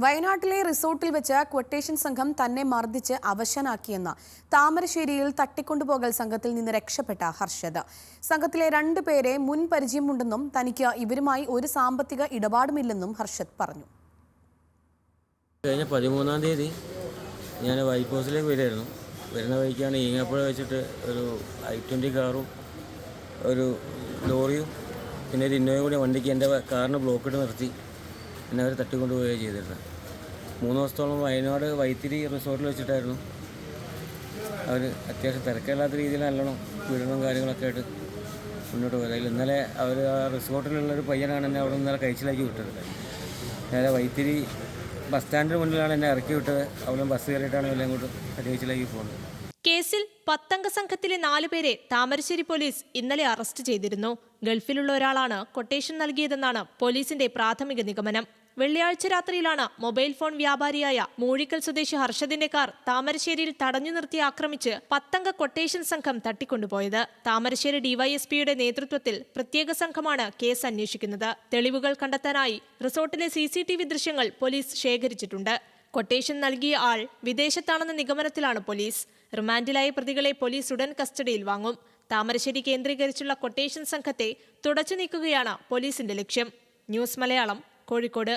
വയനാട്ടിലെ റിസോർട്ടിൽ വെച്ച് ക്വട്ടേഷൻ സംഘം തന്നെ മർദ്ദിച്ച് അവശനാക്കിയെന്ന താമരശ്ശേരിയിൽ തട്ടിക്കൊണ്ടുപോകൽ സംഘത്തിൽ നിന്ന് രക്ഷപ്പെട്ട ഹർഷദ്. സംഘത്തിലെ 2 പേരെ മുൻ പരിചയമുണ്ടെന്നും തനിക്ക് ഇവരുമായി ഒരു സാമ്പത്തിക ഇടപാടുമില്ലെന്നും ഹർഷദ് പറഞ്ഞു. കഴിഞ്ഞ 13-ാം തീയതി ഞാൻ വൈറ്റ് ഹൗസിലേക്ക് വരുമായിരുന്നു. വരുന്ന വഴിക്കാണ് ഈങ്ങാപ്പുഴ വെച്ചിട്ട് ഒരു i20 കാറും ഒരു ലോറിയും പിന്നെ ഒരു ഇന്നോവയും കൂടി വണ്ടിക്ക് എൻ്റെ കാറിന് ബ്ലോക്കിട്ട് നിർത്തി എന്നെ അവർ തട്ടിക്കൊണ്ടുപോവുകയാണ് ചെയ്തിരുന്നത്. 3 ദിവസത്തോളം വയനാട് വൈത്തിരി റിസോർട്ടിൽ വെച്ചിട്ടായിരുന്നു. അവർ അത്യാവശ്യം തിരക്കില്ലാത്ത രീതിയിൽ നല്ലോണം പീഡനവും കാര്യങ്ങളൊക്കെ ആയിട്ട് മുന്നോട്ട് പോയത്. അതിൽ ഇന്നലെ അവർ ആ റിസോർട്ടിലുള്ളൊരു പയ്യനാണ് എന്നെ അവിടെ ഇന്നലെ കഴിച്ചിലാക്കി വിട്ടത്. നേരെ വൈത്തിരി ബസ് സ്റ്റാൻഡിന് മുന്നിലാണ് എന്നെ ഇറക്കി വിട്ടത്. അവിടെ ബസ് കയറിയിട്ടാണ് എല്ലാം കൂട്ട് കഴിച്ചിലാക്കി പോകുന്നത്. കേസിൽ 10 അംഗ സംഘത്തിലെ 4 പേരെ താമരശ്ശേരി പോലീസ് ഇന്നലെ അറസ്റ്റ് ചെയ്തിരുന്നു. ഗൾഫിലുള്ള ഒരാളാണ് കൊട്ടേഷൻ നൽകിയതെന്നാണ് പോലീസിന്റെ പ്രാഥമിക നിഗമനം. വെള്ളിയാഴ്ച രാത്രിയിലാണ് മൊബൈൽ ഫോൺ വ്യാപാരിയായ മൂഴിക്കൽ സ്വദേശി ഹർഷദിന്റെ കാർ താമരശ്ശേരിയിൽ തടഞ്ഞു നിർത്തി ആക്രമിച്ച് 10 അംഗ കൊട്ടേഷൻ സംഘം തട്ടിക്കൊണ്ടുപോയത്. താമരശ്ശേരി ഡിവൈഎസ്പിയുടെ നേതൃത്വത്തിൽ പ്രത്യേക സംഘമാണ് കേസ് അന്വേഷിക്കുന്നത്. തെളിവുകൾ കണ്ടെത്താനായി റിസോർട്ടിലെ CCTV ദൃശ്യങ്ങൾ പോലീസ് ശേഖരിച്ചിട്ടുണ്ട്. കൊട്ടേഷൻ നൽകിയ ആൾ വിദേശത്താണെന്ന നിഗമനത്തിലാണ് പോലീസ്. റിമാൻഡിലായ പ്രതികളെ പോലീസ് ഉടൻ കസ്റ്റഡിയിൽ വാങ്ങും. താമരശ്ശേരി കേന്ദ്രീകരിച്ചുള്ള കൊട്ടേഷൻ സംഘത്തെ തുടച്ചു നീക്കുകയാണ് പോലീസിന്റെ ലക്ഷ്യം. ന്യൂസ് മലയാളം, കോഴിക്കോട്.